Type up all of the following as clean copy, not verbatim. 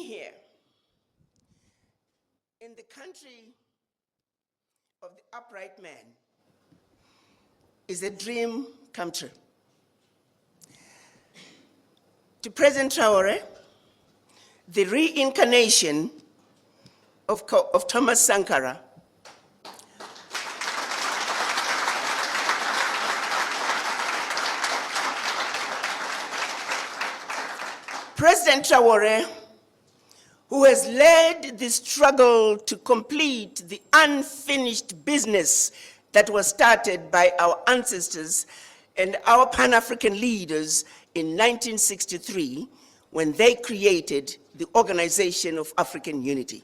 here in the country of the upright man is a dream come true. To President Traoré, the reincarnation of Thomas Sankara President Traoré, who has led the struggle to complete the unfinished business that was started by our ancestors and our Pan-African leaders in 1963 when they created the Organization of African Unity.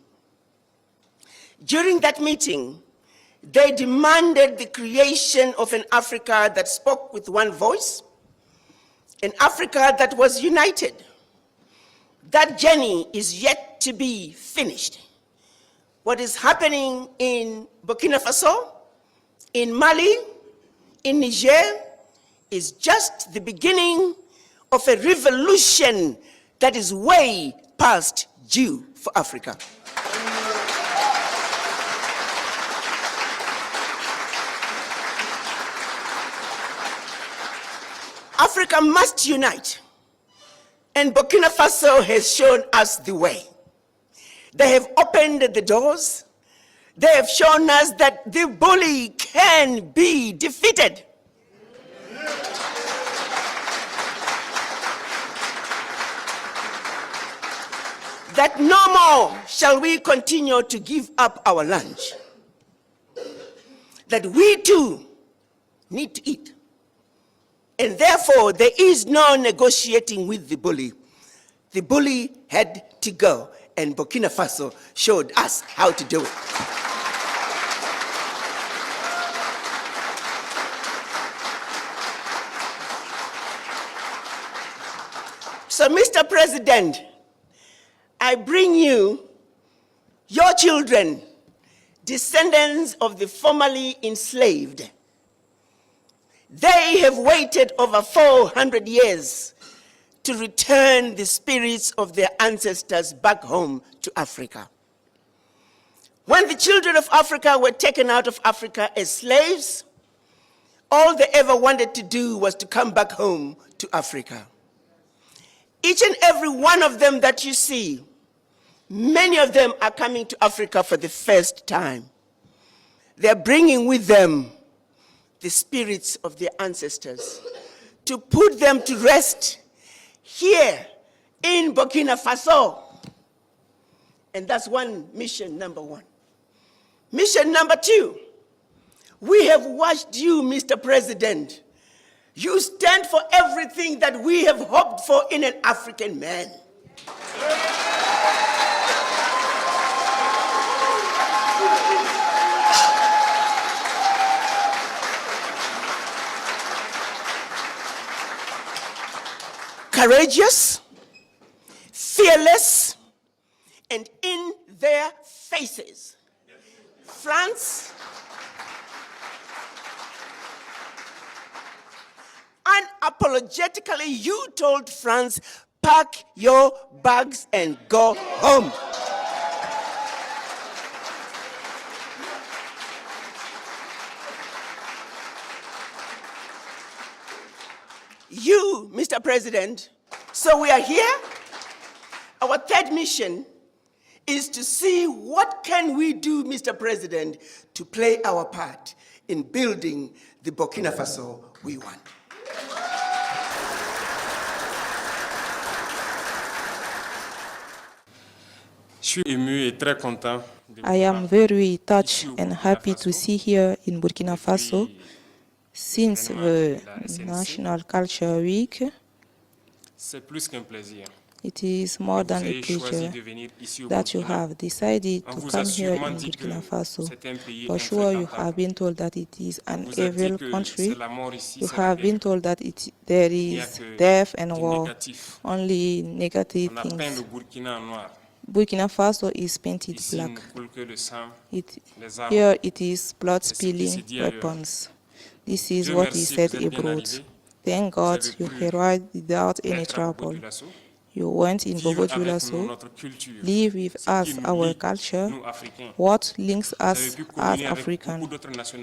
During that meeting, they demanded the creation of an Africa that spoke with one voice, an Africa that was united. That journey is yet to be finished. What is happening in Burkina Faso, in Mali, in Niger, is just the beginning of a revolution that is way past due for Africa. Africa must unite. And Burkina Faso has shown us the way. They have opened the doors. They have shown us that the bully can be defeated. That no more shall we continue to give up our lunch. That we too need to eat. And therefore, there is no negotiating with the bully. The bully had to go, and Burkina Faso showed us how to do it. So, Mr. President, I bring you your children, descendants of the formerly enslaved. They have waited over 400 years to return the spirits of their ancestors back home to Africa. When the children of Africa were taken out of Africa as slaves, all they ever wanted to do was to come back home to Africa. Each and every one of them that you see, many of them are coming to Africa for the first time. They're bringing with them the spirits of their ancestors, to put them to rest here in Burkina Faso. And that's mission number one. Mission number two, we have watched you, Mr. President. You stand for everything that we have hoped for in an African man. Courageous, fearless, and in their faces. France, unapologetically, you told France, pack your bags and go home. You, Mr. President, so we are here. Our third mission is to see what can we do, Mr. President, to play our part in building the Burkina Faso we want. I am very touched and happy to see here in Burkina Faso since the National Culture Week. It is more than a pleasure that you have decided to come here in Burkina Faso. For sure, you have been told that it is an evil country. You have been told that there is death and war, only negative things. Burkina Faso is painted black. Here it is blood-spilling weapons. This is what is said abroad. Thank God you arrived without any trouble. You went in Bobo Dioulasso, live with us our culture, what links us as African.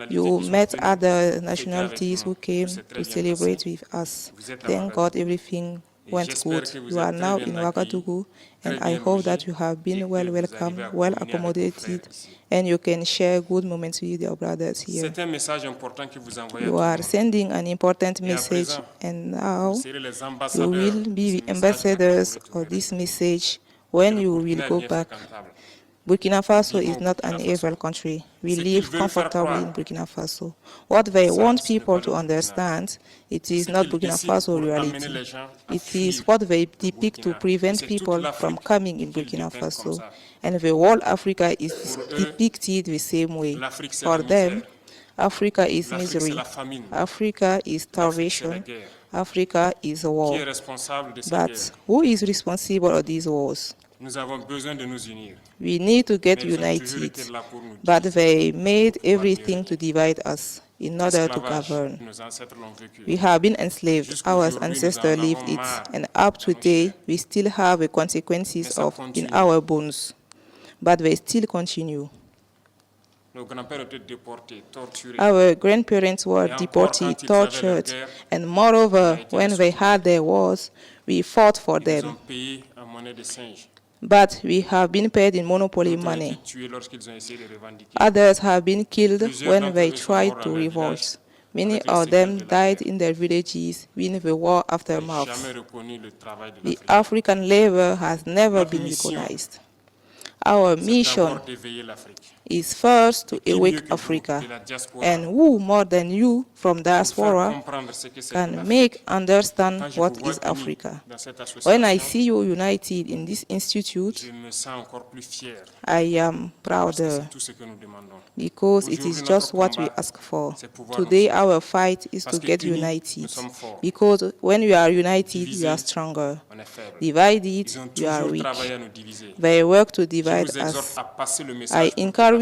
You met other nationalities who came to celebrate with us. Thank God everything went good. You are now in Ouagadougou, and I hope that you have been well welcomed, well accommodated, and you can share good moments with your brothers here. You are sending an important message, and now you will be the ambassadors of this message when you will go back. Burkina Faso is not an evil country. We live comfortably in Burkina Faso. What they want people to understand, it is not Burkina Faso reality. It is what they depict to prevent people from coming in Burkina Faso. And the whole Africa is depicted the same way. For them, Africa is misery. Africa is starvation. Africa is war. But who is responsible for these wars? We need to get united, but they made everything to divide us in order to govern. We have been enslaved, our ancestors lived it, and up to today we still have the consequences of in our bones, but they still continue. Our grandparents were deported, tortured, and moreover, when they had their wars, we fought for them. But we have been paid in monopoly money. Others have been killed when they tried to revolt. Many of them died in their villages in the war aftermath. The African labor has never been recognized. Our mission is first to awake Africa, and who more than you from Diaspora can make understand what is Africa. When I see you united in this institute, I am prouder because it is just what we ask for. Today our fight is to get united, because when you are united, you are stronger. Divided, you are weak. They work to divide us. I encourage